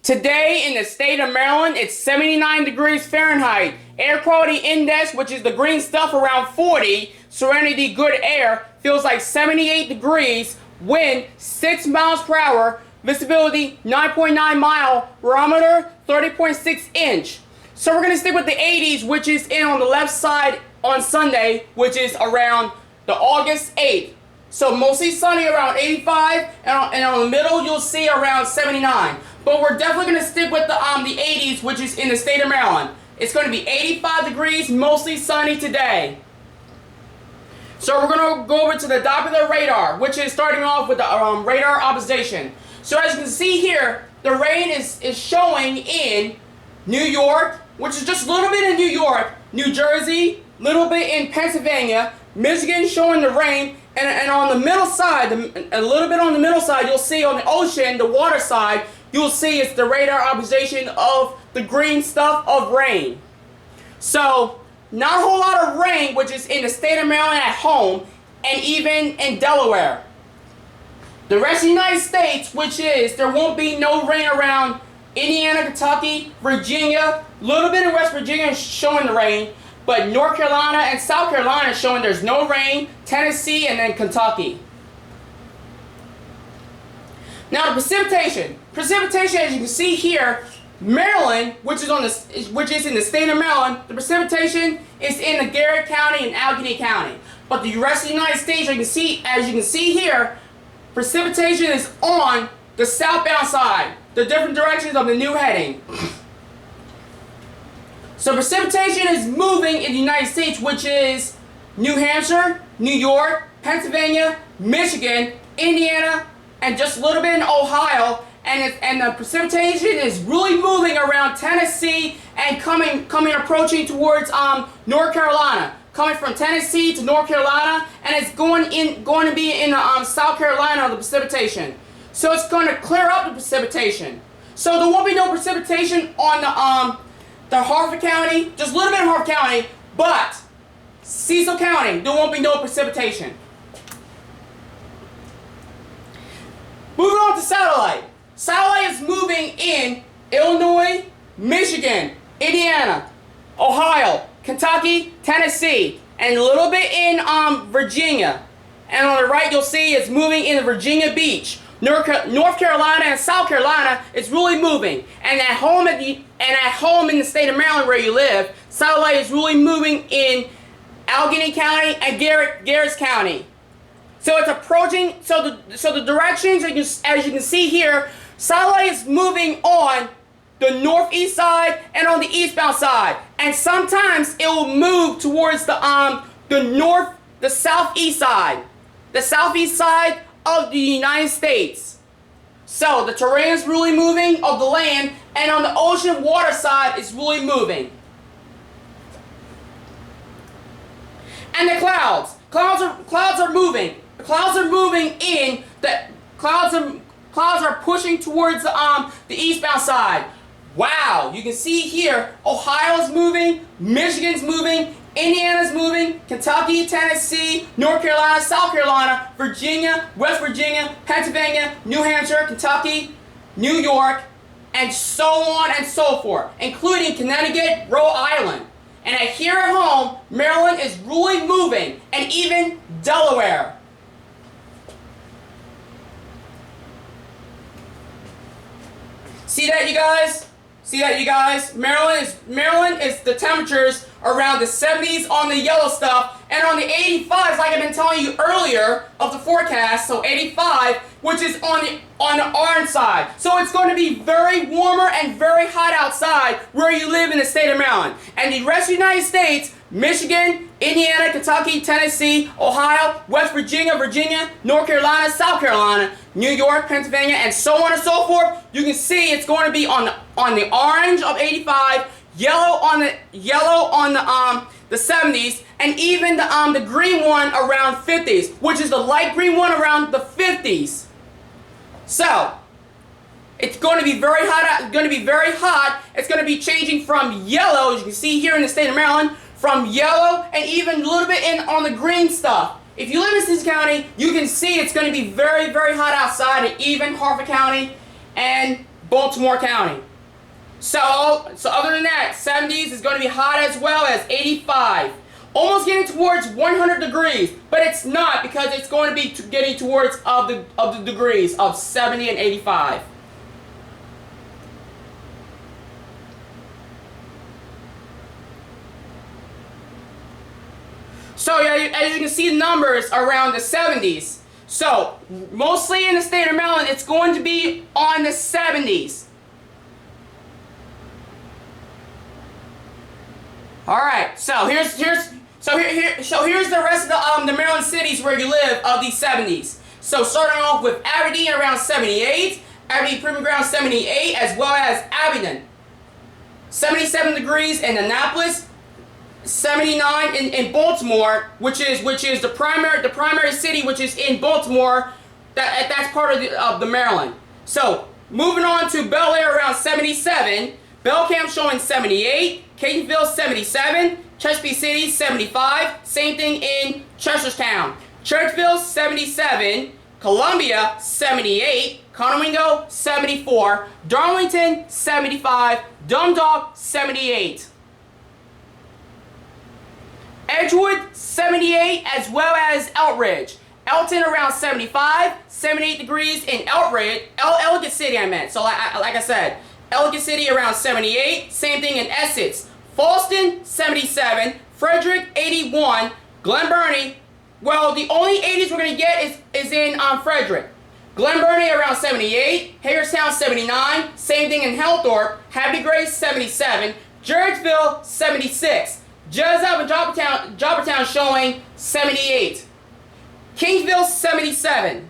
Today in the state of Maryland, it's 79 degrees Fahrenheit. Air quality index, which is the green stuff, around 40. Serenity, good air, feels like 78 degrees. Wind, 6 miles per hour. Visibility, 9.9 mile. Barometer, 30.6 inch. So we're going to stick with the 80s, which is in on the left side on Sunday, which is around the August 8th. So mostly sunny around 85, and on the middle you'll see around 79. But we're definitely going to stick with the 80s, which is in the state of Maryland. It's going to be 85 degrees, mostly sunny today. So we're going to go over to the Doppler radar, which is starting off with the radar observation. So as you can see here, the rain is showing in New York, which is just a little bit in New York, New Jersey, little bit in Pennsylvania, Michigan showing the rain, and on the middle side, a little bit on the middle side, you'll see on the ocean, the water side, you'll see it's the radar observation of the green stuff of rain. So, not a whole lot of rain, which is in the state of Maryland at home, and even in Delaware. The rest of the United States, which is, there won't be no rain around Indiana, Kentucky, Virginia, a little bit in West Virginia showing the rain, but North Carolina and South Carolina showing there's no rain, Tennessee, and then Kentucky. Now the precipitation. Precipitation, as you can see here, Maryland, which is in the state of Maryland, the precipitation is in the Garrett County and Allegheny County. But the rest of the United States, as you can see here, precipitation is on the southbound side, the different directions of the new heading. So precipitation is moving in the United States, which is New Hampshire, New York, Pennsylvania, Michigan, Indiana, and just a little bit in Ohio. And the precipitation is really moving around Tennessee and approaching towards North Carolina. Coming from Tennessee to North Carolina, and it's going to be in South Carolina, the precipitation. So it's going to clear up the precipitation. So there won't be no precipitation on the Harford County, just a little bit in Harford County, but Cecil County, there won't be no precipitation. Moving on to satellite. Satellite is moving in Illinois, Michigan, Indiana, Ohio, Kentucky, Tennessee, and a little bit in Virginia. And on the right you'll see it's moving in Virginia Beach. North Carolina and South Carolina is really moving. And at home in the state of Maryland where you live, satellite is really moving in Allegheny County and Garrett County. So it's approaching. So the directions, as you can see here, satellite is moving on the northeast side and on the eastbound side, and sometimes it will move towards the southeast side of the United States. So the terrain is really moving of the land, and on the ocean water side is really moving. And the clouds are moving. The clouds are moving in. The clouds are pushing towards the eastbound side. Wow, you can see here, Ohio's moving, Michigan's moving, Indiana's moving, Kentucky, Tennessee, North Carolina, South Carolina, Virginia, West Virginia, Pennsylvania, New Hampshire, Kentucky, New York, and so on and so forth, including Connecticut, Rhode Island. And here at home, Maryland is really moving, and even Delaware. See that, you guys? See that, you guys? Maryland is the temperatures around the 70s on the yellow stuff, and on the 85s, like I've been telling you earlier of the forecast, so 85, which is on the orange side. So it's going to be very warmer and very hot outside where you live in the state of Maryland. And the rest of the United States, Michigan, Indiana, Kentucky, Tennessee, Ohio, West Virginia, North Carolina, South Carolina, New York, Pennsylvania, and so on and so forth, you can see it's going to be on the orange of 85, yellow on the 70s, and even the green one around 50s, which is the light green one around the 50s. So it's going to be very hot. It's going to be very hot. It's going to be changing from yellow, as you can see here in the state of Maryland, from yellow and even a little bit on the green stuff. If you live in Cecil County, you can see it's going to be very, very hot outside, and even Harford County and Baltimore County. So other than that, 70s is going to be hot as well as 85. Almost getting towards 100 degrees, but it's not because it's going to be getting towards of the degrees of 70 and 85. So yeah, as you can see, the numbers around the 70s. So mostly in the state of Maryland, it's going to be on the 70s. All right. So here's the rest of the Maryland cities where you live of these 70s. So starting off with Aberdeen around 78, Aberdeen Proving Ground 78, as well as Abingdon. 77 degrees in Annapolis. 79 in Baltimore, which is the primary city, which is in Baltimore. That's part of the Maryland. So moving on to Bel Air around 77, Belcamp showing 78, Catonsville 77, Chesapeake City 75. Same thing in Chestertown. Churchville 77, Columbia 78, Conowingo 74, Darlington 75, Dundalk 78. Edgewood, 78, as well as Elkridge. Elton around 75, 78 degrees in Elkridge, Ellicott City I meant. So like I said, Ellicott City around 78, same thing in Essex. Fallston, 77, Frederick, 81, Glen Burnie, well, the only 80s we're going to get is in Frederick. Glen Burnie around 78, Hagerstown 79, same thing in Helthorpe, Happy Grace 77, Georgeville 76. Just up in Joppertown showing 78. Kingsville 77.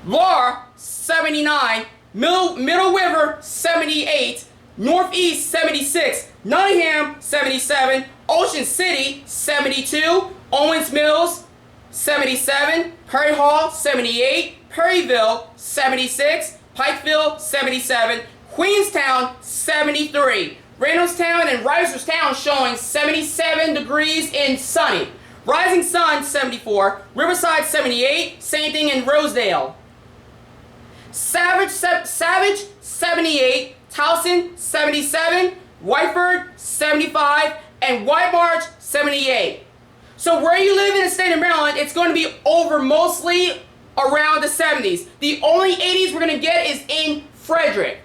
Laura 79. Middle River 78. Northeast 76. Nottingham 77. Ocean City 72. Owens Mills 77. Perry Hall 78. Perryville 76. Pikeville 77. Queenstown 73. Reynoldstown and Reisterstown showing 77 degrees in sunny. Rising Sun 74, Riverside 78, same thing in Rosedale. Savage 78, Towson 77, Whiteford 75, and White Marsh 78. So where you live in the state of Maryland, it's going to be over mostly around the 70s. The only 80s we're going to get is in Frederick.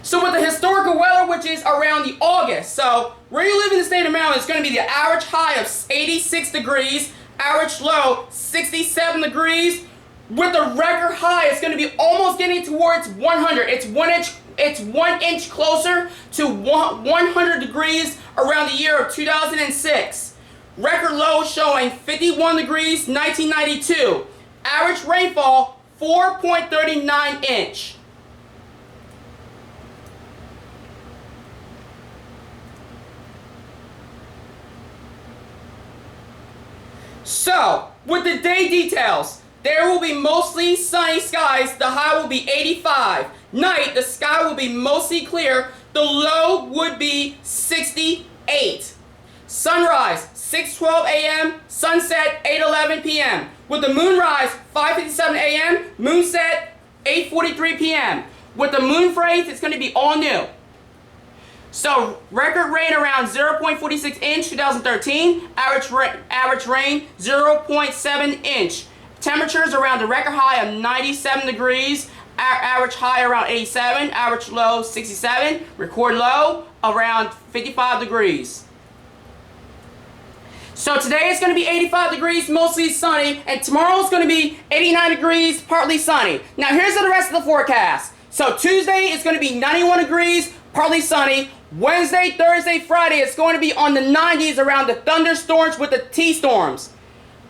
So with the historical weather, which is around the August, so where you live in the state of Maryland, it's going to be the average high of 86 degrees, average low 67 degrees. With the record high, it's going to be almost getting towards 100. It's 1 inch closer to 100 degrees around the year of 2006. Record low showing 51 degrees, 1992. Average rainfall 4.39 inch. So, with the day details, there will be mostly sunny skies. The high will be 85. Night, the sky will be mostly clear. The low would be 68. Sunrise, 6:12 a.m. Sunset, 8:11 p.m. With the moonrise, 5:57 a.m. Moonset, 8:43 p.m. With the moon phase, it's going to be all new. So, record rain around 0.46 inch, 2013. Average rain, 0.7 inch. Temperatures around the record high of 97 degrees. Average high around 87. Average low, 67. Record low around 55 degrees. So today it's going to be 85 degrees, mostly sunny. And tomorrow it's going to be 89 degrees, partly sunny. Now here's the rest of the forecast. So Tuesday it's going to be 91 degrees, partly sunny. Wednesday, Thursday, Friday, it's going to be on the 90s around the thunderstorms with the T-storms.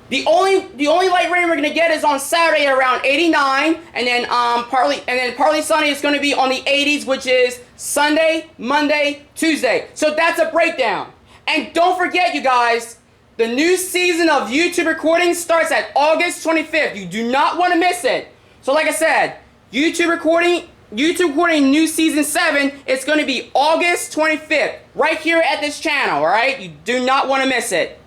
The only light rain we're going to get is on Saturday around 89, and then partly sunny is going to be on the 80s, which is Sunday, Monday, Tuesday. So that's a breakdown. And don't forget, you guys, the new season of YouTube recording starts at August 25th. You do not want to miss it. So like I said, YouTube recording new season 7, it's going to be August 25th, right here at this channel, alright? You do not want to miss it.